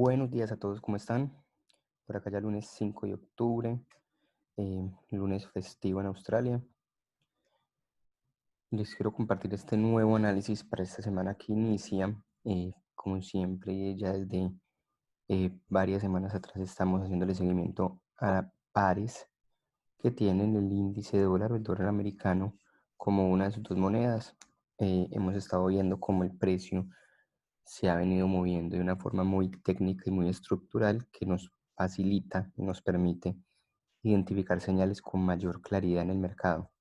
Buenos días a todos, ¿cómo están? Por acá ya lunes 5 de octubre, lunes festivo en Australia. Les quiero compartir este nuevo análisis para esta semana que inicia. Como siempre, ya desde varias semanas atrás estamos haciéndole seguimiento a pares que tienen el índice de dólar o el dólar americano como una de sus dos monedas. Hemos estado viendo cómo el precio se ha venido moviendo de una forma muy técnica y muy estructural que nos facilita y nos permite identificar señales con mayor claridad en el mercado.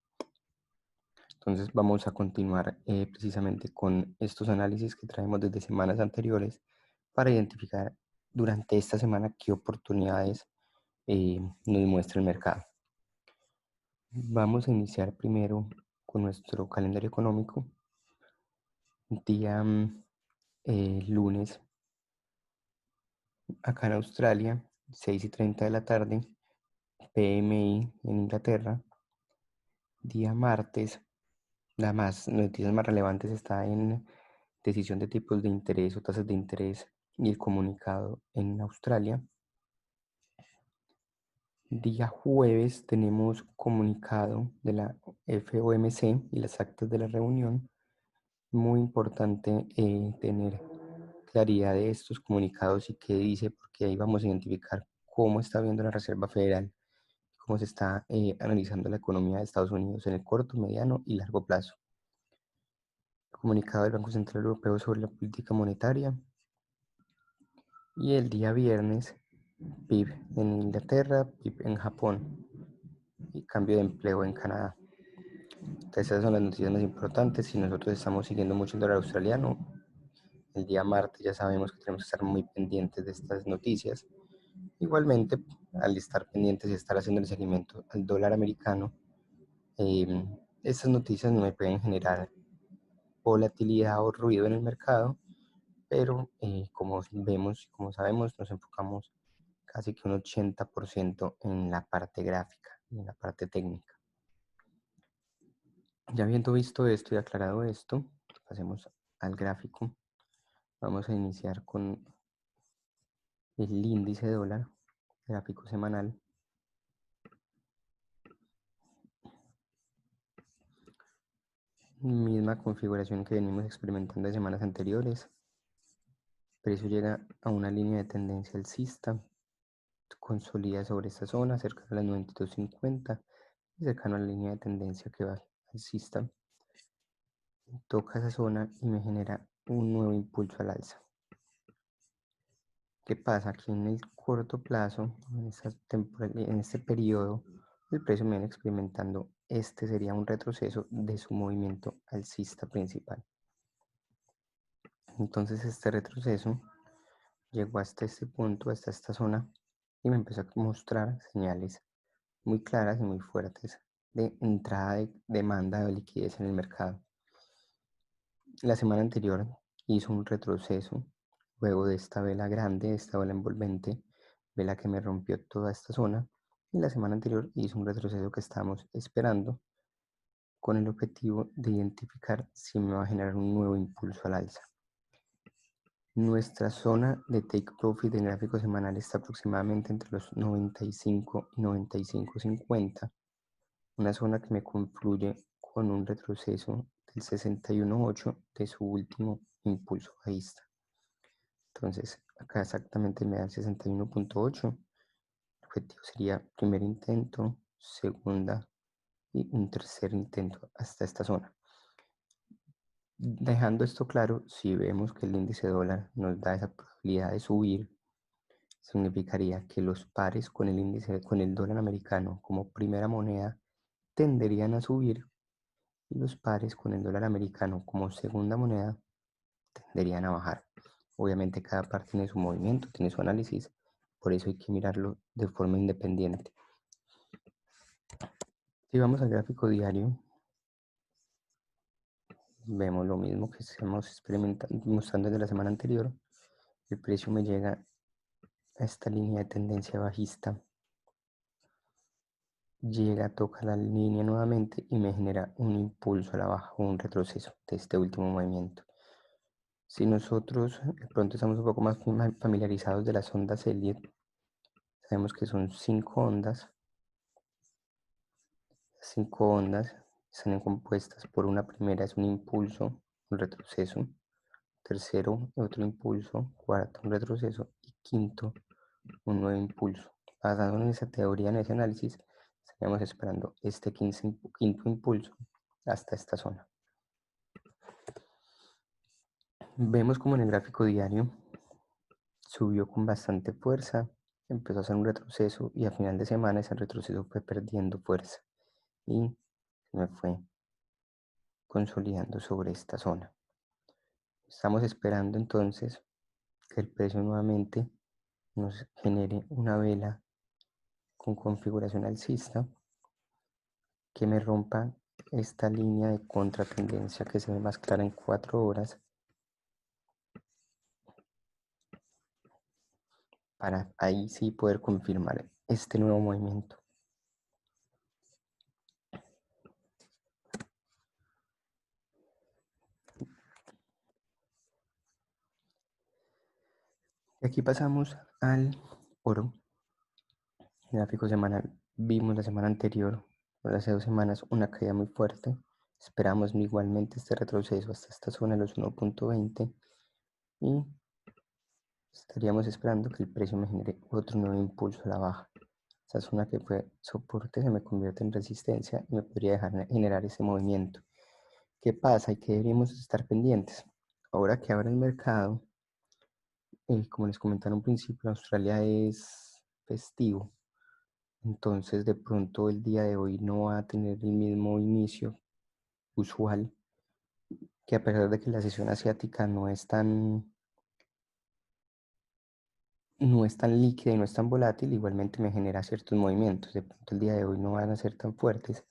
Entonces vamos a continuar precisamente con estos análisis que traemos desde semanas anteriores para identificar durante esta semana qué oportunidades nos muestra el mercado. Vamos a iniciar primero con nuestro calendario económico. Día lunes, acá en Australia, 6:30 de la tarde, PMI en Inglaterra. Día martes, las noticias más relevantes está en decisión de tipos de interés o tasas de interés y el comunicado en Australia. Día jueves tenemos comunicado de la FOMC y las actas de la reunión. Muy importante tener claridad de estos comunicados y qué dice, porque ahí vamos a identificar cómo está viendo la Reserva Federal, cómo se está analizando la economía de Estados Unidos en el corto, mediano y largo plazo. Comunicado del Banco Central Europeo sobre la política monetaria. Y el día viernes, PIB en Inglaterra, PIB en Japón y cambio de empleo en Canadá. Entonces esas son las noticias más importantes. Si nosotros estamos siguiendo mucho el dólar australiano, el día martes ya sabemos que tenemos que estar muy pendientes de estas noticias. Igualmente, al estar pendientes y estar haciendo el seguimiento al dólar americano, estas noticias no me pueden generar volatilidad o ruido en el mercado, pero como vemos y como sabemos, nos enfocamos casi que un 80% en la parte gráfica, en la parte técnica. Ya habiendo visto esto y aclarado esto, pasemos al gráfico. Vamos a iniciar con el índice de dólar, gráfico semanal. Misma configuración que venimos experimentando en semanas anteriores. El precio llega a una línea de tendencia alcista, consolida sobre esta zona cerca de las 92.50 y cercano a la línea de tendencia que va alcista. Toca esa zona y me genera un nuevo impulso al alza. ¿Qué pasa? Aquí en el corto plazo, en este periodo, el precio viene experimentando, este sería un retroceso de su movimiento alcista principal. Entonces este retroceso llegó hasta este punto, hasta esta zona, y me empezó a mostrar señales muy claras y muy fuertes de entrada de demanda de liquidez en el mercado. La semana anterior hizo un retroceso luego de esta vela grande, esta vela envolvente, vela que me rompió toda esta zona, y la semana anterior hizo un retroceso que estamos esperando con el objetivo de identificar si me va a generar un nuevo impulso al alza. Nuestra zona de take profit en gráfico semanal está aproximadamente entre los 95 y 95.50, una zona que me confluye con un retroceso del 61.8 de su último impulso bajista. Entonces acá exactamente me da el 61.8. El objetivo sería primer intento, segunda y un tercer intento hasta esta zona. Dejando esto claro, si vemos que el índice dólar nos da esa probabilidad de subir, significaría que los pares con el índice, con el dólar americano como primera moneda tenderían a subir, y los pares con el dólar americano como segunda moneda tenderían a bajar. Obviamente cada par tiene su movimiento, tiene su análisis, por eso hay que mirarlo de forma independiente. Si vamos al gráfico diario, vemos lo mismo que estamos mostrando desde la semana anterior. El precio me llega a esta línea de tendencia bajista, llega, toca la línea nuevamente y me genera un impulso a la baja o un retroceso de este último movimiento. Si nosotros de pronto estamos un poco más familiarizados de las ondas Elliott, sabemos que son 5 ondas. 5 ondas están compuestas por una primera es un impulso, un retroceso, tercero otro impulso, cuarto un retroceso y quinto un nuevo impulso. Basado en esa teoría, en ese análisis, estaríamos esperando este quinto impulso hasta esta zona. Vemos como en el gráfico diario subió con bastante fuerza, empezó a hacer un retroceso y a final de semana ese retroceso fue perdiendo fuerza y se me fue consolidando sobre esta zona. Estamos esperando entonces que el precio nuevamente nos genere una vela con configuración alcista que me rompa esta línea de contratendencia que se ve más clara en 4 horas para ahí sí poder confirmar este nuevo movimiento. Y aquí pasamos al oro. El gráfico semanal. Vimos la semana anterior, o hace 2 semanas, una caída muy fuerte. Esperamos igualmente este retroceso hasta esta zona de los 1.20 y estaríamos esperando que el precio me genere otro nuevo impulso a la baja. Esta zona que fue soporte se me convierte en resistencia y me podría dejar generar ese movimiento. ¿Qué pasa y qué deberíamos estar pendientes? Ahora que abre el mercado, como les comenté en un principio, Australia es festivo. Entonces de pronto el día de hoy no va a tener el mismo inicio usual, que a pesar de que la sesión asiática no es tan líquida y no es tan volátil, igualmente me genera ciertos movimientos. De pronto el día de hoy no van a ser tan fuertes,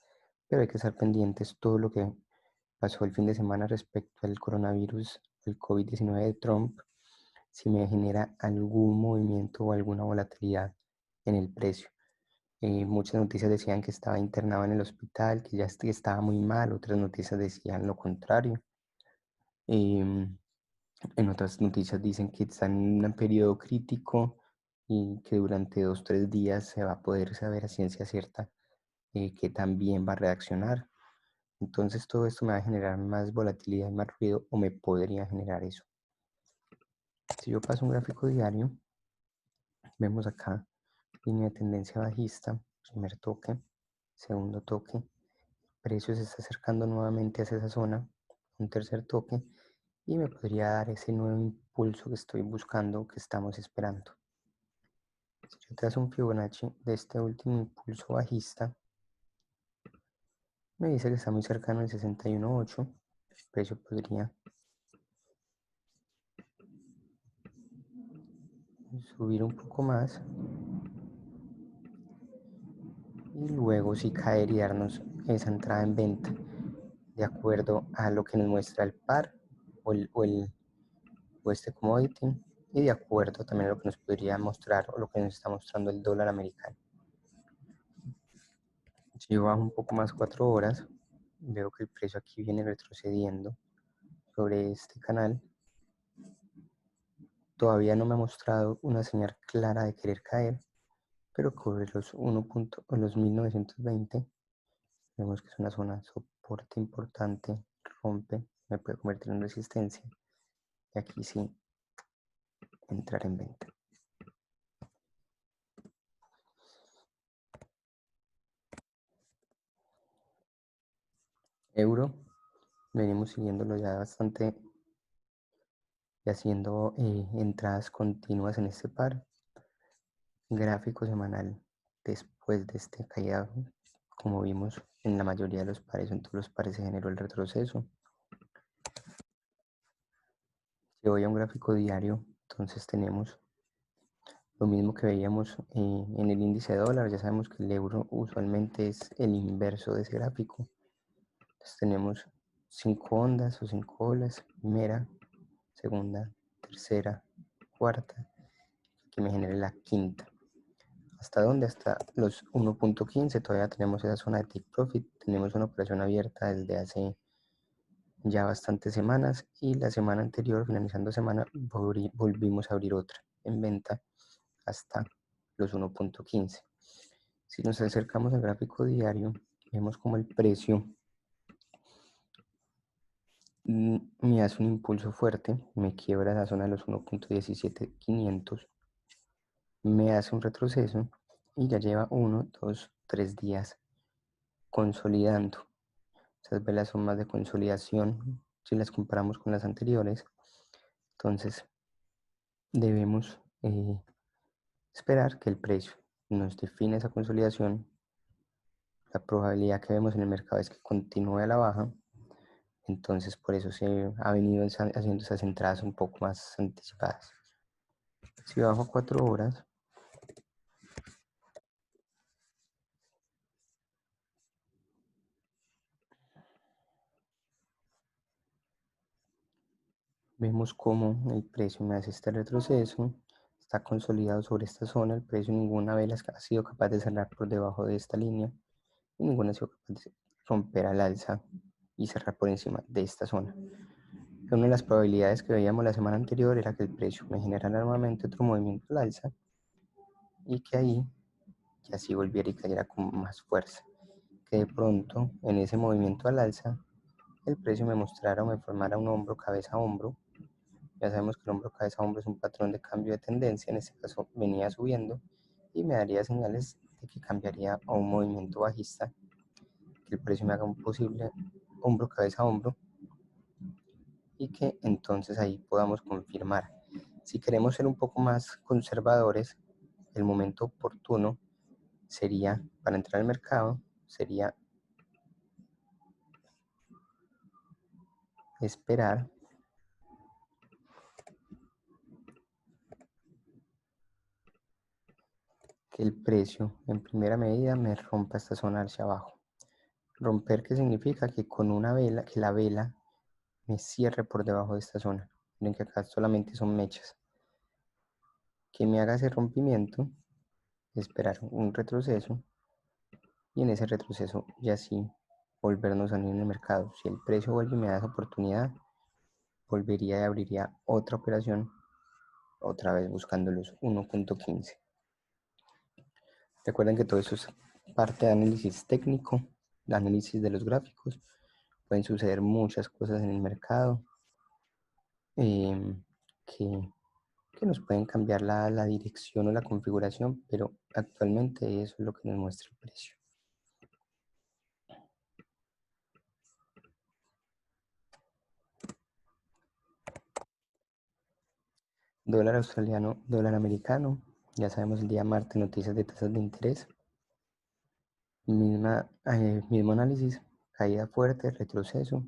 pero hay que estar pendientes todo lo que pasó el fin de semana respecto al coronavirus, el COVID-19 de Trump, si me genera algún movimiento o alguna volatilidad en el precio. Muchas noticias decían que estaba internado en el hospital, que ya estaba muy mal, otras noticias decían lo contrario. En otras noticias dicen que está en un periodo crítico y que durante 2 o 3 días se va a poder saber a ciencia cierta que también va a reaccionar. Entonces todo esto me va a generar más volatilidad y más ruido o me podría generar eso. Si yo paso un gráfico diario, vemos acá línea de tendencia bajista, primer toque, segundo toque, precio se está acercando nuevamente hacia esa zona, un tercer toque y me podría dar ese nuevo impulso que estoy buscando, que estamos esperando. Si yo trazo un Fibonacci de este último impulso bajista, me dice que está muy cercano al 61.8, el precio podría subir un poco más y luego sí caer y darnos esa entrada en venta de acuerdo a lo que nos muestra el par o este commodity y de acuerdo también a lo que nos podría mostrar o lo que nos está mostrando el dólar americano. Si yo bajo un poco más 4 horas, veo que el precio aquí viene retrocediendo sobre este canal. Todavía no me ha mostrado una señal clara de querer caer, pero sobre los 1920 vemos que es una zona de soporte importante, rompe, me puede convertir en resistencia y aquí sí entrar en venta. Euro, venimos siguiéndolo ya bastante y haciendo entradas continuas en este par. Gráfico semanal después de este caída, como vimos en la mayoría de los pares, en todos los pares se generó el retroceso. Si voy a un gráfico diario, entonces tenemos lo mismo que veíamos en el índice de dólar. Ya sabemos que el euro usualmente es el inverso de ese gráfico. Entonces tenemos 5 ondas o 5 olas, primera, segunda, tercera, cuarta, que me genere la quinta. ¿Hasta dónde? Hasta los 1.15, todavía tenemos esa zona de take profit, tenemos una operación abierta desde hace ya bastantes semanas, y la semana anterior, finalizando semana, volvimos a abrir otra en venta hasta los 1.15. Si nos acercamos al gráfico diario, vemos como el precio me hace un impulso fuerte, me quiebra la zona de los 1.17500, me hace un retroceso y ya lleva 1, 2, 3 días consolidando. Esas velas son más de consolidación si las comparamos con las anteriores. Entonces debemos esperar que el precio nos define esa consolidación. La probabilidad que vemos en el mercado es que continúe a la baja. Entonces por eso se ha venido haciendo esas entradas un poco más anticipadas. Si bajo a 4 horas, vemos cómo el precio me hace este retroceso, está consolidado sobre esta zona, el precio ninguna vela ha sido capaz de cerrar por debajo de esta línea y ninguna ha sido capaz de romper al alza y cerrar por encima de esta zona. Una de las probabilidades que veíamos la semana anterior era que el precio me generara nuevamente otro movimiento al alza y que ahí ya sí volviera y cayera con más fuerza. Que de pronto en ese movimiento al alza el precio me mostrara o me formara un hombro cabeza hombro. Ya sabemos que el hombro cabeza hombro es un patrón de cambio de tendencia, en este caso venía subiendo y me daría señales de que cambiaría a un movimiento bajista, que el precio me haga un posible hombro cabeza hombro y que entonces ahí podamos confirmar. Si queremos ser un poco más conservadores, el momento oportuno sería, para entrar al mercado, sería esperar que el precio en primera medida me rompa esta zona hacia abajo. Romper, ¿qué significa? Que con una vela, que la vela me cierre por debajo de esta zona. Miren que acá solamente son mechas. Que me haga ese rompimiento, esperar un retroceso y en ese retroceso ya sí volvernos a unir en el mercado. Si el precio vuelve y me da esa oportunidad, volvería y abriría otra operación, otra vez buscando los 1.15. Recuerden que todo eso es parte de análisis técnico, de análisis de los gráficos. Pueden suceder muchas cosas en el mercado que, que nos pueden cambiar la dirección o la configuración, pero actualmente eso es lo que nos muestra el precio. Dólar australiano, dólar americano. Ya sabemos el día martes noticias de tasas de interés. Mismo análisis, caída fuerte, retroceso.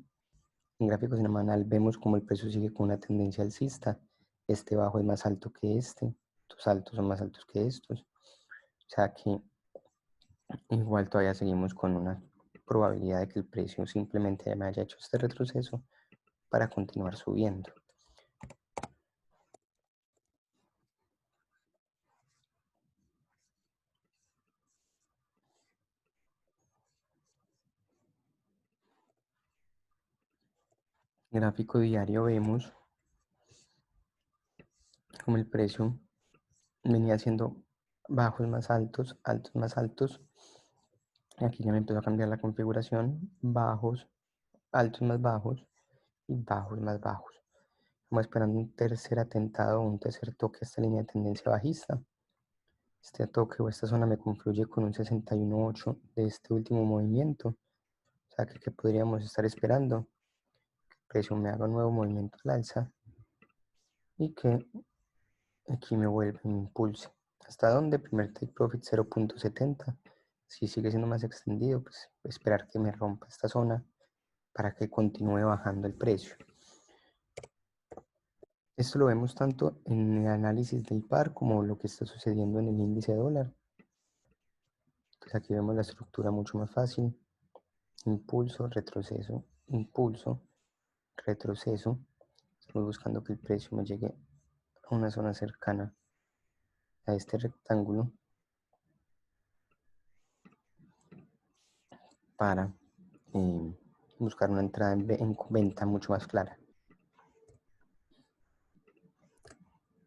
En gráfico semanal vemos como el precio sigue con una tendencia alcista. Este bajo es más alto que este. Estos altos son más altos que estos. O sea que igual todavía seguimos con una probabilidad de que el precio simplemente me haya hecho este retroceso para continuar subiendo. Gráfico diario vemos como el precio venía haciendo bajos más altos, altos más altos. Aquí ya me empezó a cambiar la configuración, bajos, altos más bajos y bajos más bajos. Como esperando un tercer atentado o un tercer toque a esta línea de tendencia bajista. Este toque o esta zona me confluye con un 61.8 de este último movimiento. O sea que podríamos estar esperando que el precio me haga un nuevo movimiento al alza y que aquí me vuelve y me impulse. ¿Hasta dónde? Primer take profit 0.70. Si sigue siendo más extendido, pues esperar que me rompa esta zona para que continúe bajando el precio. Esto lo vemos tanto en el análisis del par como lo que está sucediendo en el índice dólar. Pues aquí vemos la estructura mucho más fácil. Impulso, retroceso, impulso, retroceso. Estamos buscando que el precio me llegue a una zona cercana a este rectángulo para buscar una entrada en venta mucho más clara.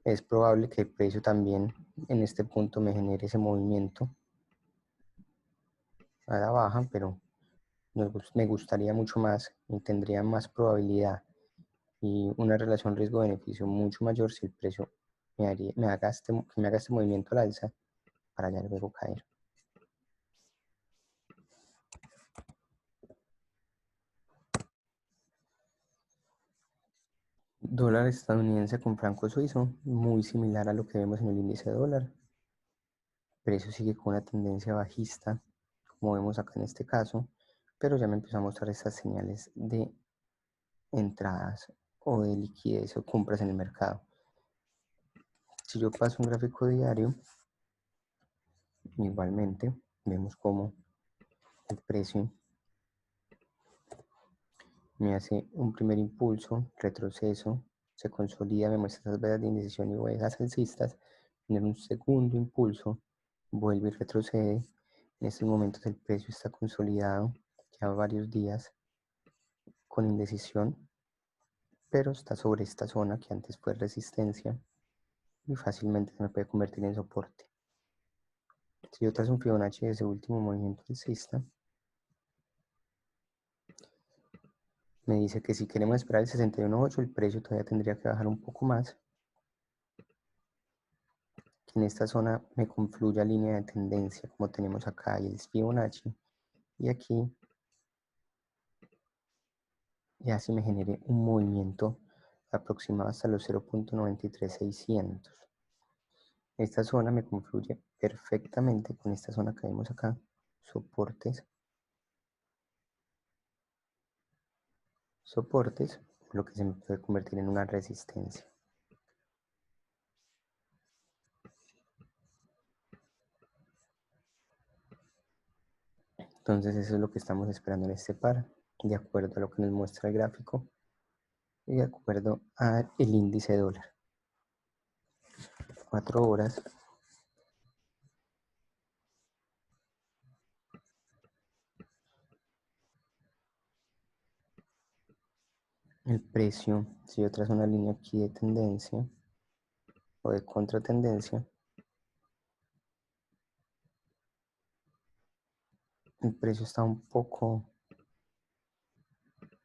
Es probable que el precio también en este punto me genere ese movimiento a la baja, pero me gustaría mucho más y tendría más probabilidad y una relación riesgo-beneficio mucho mayor si el precio me haga este movimiento al alza para ya luego caer. Dólar estadounidense con franco suizo, muy similar a lo que vemos en el índice de dólar. El precio sigue con una tendencia bajista, como vemos acá en este caso, pero ya me empezó a mostrar estas señales de entradas o de liquidez o compras en el mercado. Si yo paso un gráfico diario, igualmente vemos cómo el precio me hace un primer impulso, retroceso, se consolida, me muestra estas velas de indecisión y huellas alcistas, tiene un segundo impulso, vuelve y retrocede. En estos momentos el precio está consolidado ya varios días con indecisión, pero está sobre esta zona que antes fue resistencia y fácilmente se me puede convertir en soporte. Si yo trazo un Fibonacci de ese último movimiento alcista, me dice que si queremos esperar el 61.8, el precio todavía tendría que bajar un poco más, que en esta zona me confluya línea de tendencia, como tenemos acá, y el Fibonacci, y aquí ya se me genere un movimiento aproximado hasta los 0.93600. Esta zona me confluye perfectamente con esta zona que vemos acá, soportes, soportes, lo que se me puede convertir en una resistencia. Entonces eso es lo que estamos esperando en este par, de acuerdo a lo que nos muestra el gráfico y de acuerdo al índice de dólar. 4 horas. El precio, si yo trazo una línea aquí de tendencia o de contratendencia, el precio está un poco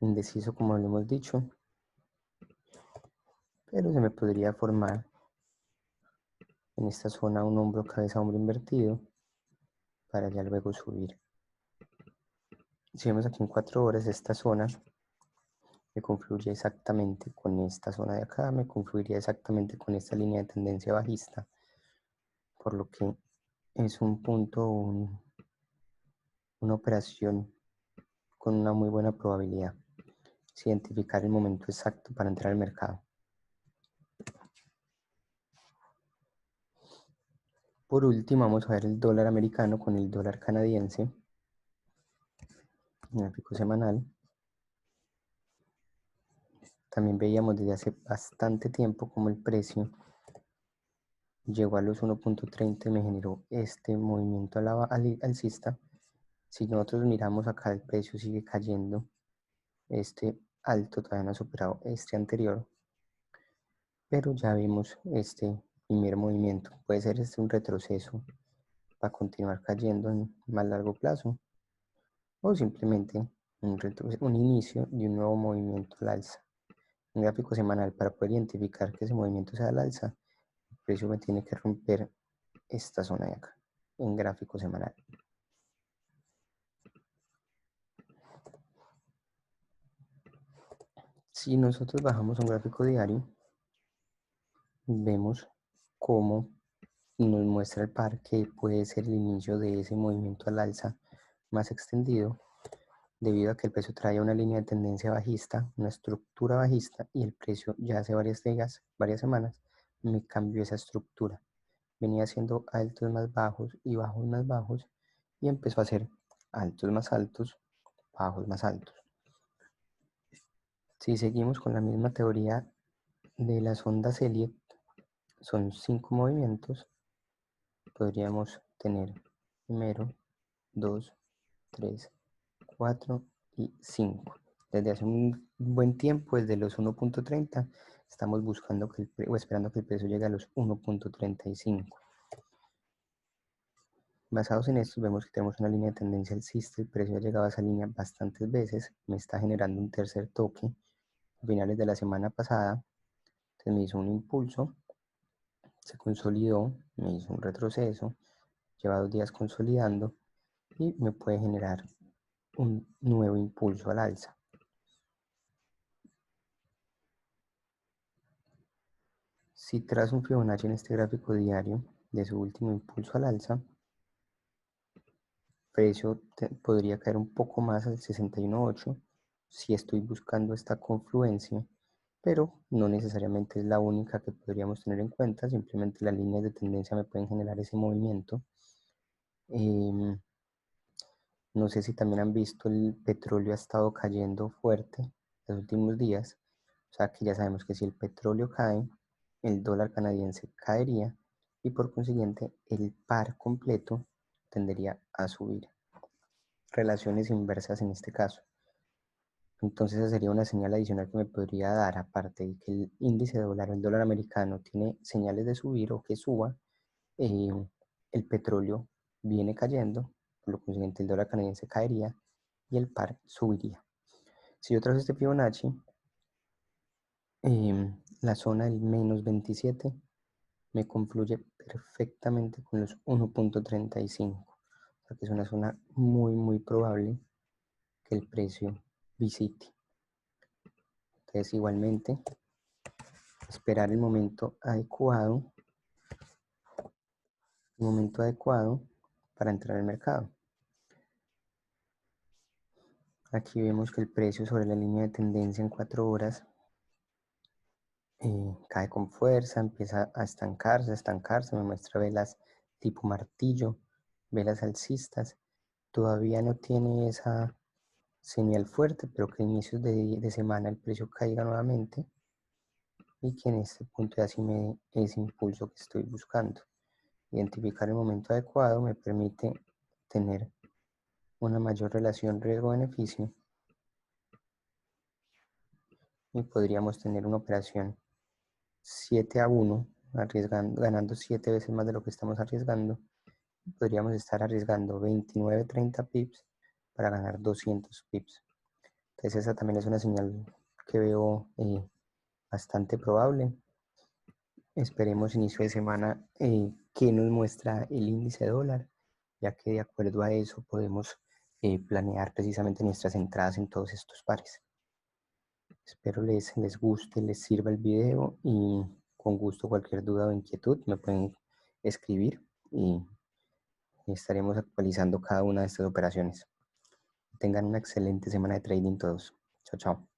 indeciso como lo hemos dicho, pero se me podría formar en esta zona un hombro cabeza hombro invertido para ya luego subir. Si vemos aquí en 4 horas, esta zona me confluye exactamente con esta zona de acá, me confluiría exactamente con esta línea de tendencia bajista, por lo que es un punto, una operación con una muy buena probabilidad. Es identificar el momento exacto para entrar al mercado. Por último, vamos a ver el dólar americano con el dólar canadiense en el gráfico semanal. También veíamos desde hace bastante tiempo como el precio llegó a los 1.30 y me generó este movimiento alcista. Si nosotros miramos acá, el precio sigue cayendo. Este alto todavía no ha superado este anterior, pero ya vimos este primer movimiento. Puede ser este un retroceso para continuar cayendo en más largo plazo, o simplemente un inicio de un nuevo movimiento al alza. Un gráfico semanal, para poder identificar que ese movimiento sea al alza, el precio me tiene que romper esta zona de acá, en gráfico semanal. Si nosotros bajamos un gráfico diario, vemos cómo nos muestra el par que puede ser el inicio de ese movimiento al alza más extendido, debido a que el precio trae una línea de tendencia bajista, una estructura bajista, y el precio ya hace varias semanas me cambió esa estructura. Venía haciendo altos más bajos y bajos más bajos, y empezó a hacer altos más altos, bajos más altos. Si seguimos con la misma teoría de las ondas Elliott, son 5 movimientos, podríamos tener primero, 2, 3, 4 Desde hace un buen tiempo, desde los 1.30, estamos buscando o esperando que el precio llegue a los 1.35. Basados en esto, vemos que tenemos una línea de tendencia alcista. El precio ha llegado a esa línea bastantes veces. Me está generando un tercer toque a finales de la semana pasada. Entonces me hizo un impulso, se consolidó, me hizo un retroceso, lleva 2 días consolidando y me puede generar un nuevo impulso al alza. Si tras un Fibonacci en este gráfico diario de su último impulso al alza, precio podría caer un poco más al 61.8 si estoy buscando esta confluencia, pero no necesariamente es la única que podríamos tener en cuenta, simplemente las líneas de tendencia me pueden generar ese movimiento. No sé si también han visto, el petróleo ha estado cayendo fuerte los últimos días, o sea que ya sabemos que si el petróleo cae, el dólar canadiense caería y por consiguiente el par completo tendería a subir. Relaciones inversas en este caso. Entonces esa sería una señal adicional que me podría dar, aparte de que el índice de dólar, el dólar americano, tiene señales de subir o que suba, el petróleo viene cayendo, por lo consiguiente el dólar canadiense caería y el par subiría. Si yo trazo este Fibonacci, la zona del menos 27 me confluye perfectamente con los 1.35, o sea que es una zona muy probable que el precio visite. Entonces igualmente esperar el momento adecuado para entrar al mercado. Aquí vemos que el precio sobre la línea de tendencia en 4 horas cae con fuerza, empieza a estancarse, me muestra velas tipo martillo, velas alcistas. Todavía no tiene esa señal fuerte, pero que a inicios de semana el precio caiga nuevamente y que en este punto ya sí me dé ese impulso que estoy buscando. Identificar el momento adecuado me permite tener una mayor relación riesgo-beneficio y podríamos tener una operación 7-1, ganando 7 veces más de lo que estamos arriesgando. Podríamos estar arriesgando 29-30 pips para ganar 200 pips. Entonces esa también es una señal que veo bastante probable. Esperemos inicio de semana que nos muestra el índice dólar, ya que de acuerdo a eso podemos planear precisamente nuestras entradas en todos estos pares. Espero les guste, les sirva el video y con gusto cualquier duda o inquietud me pueden escribir y estaremos actualizando cada una de estas operaciones. Tengan una excelente semana de trading todos. Chao, chao.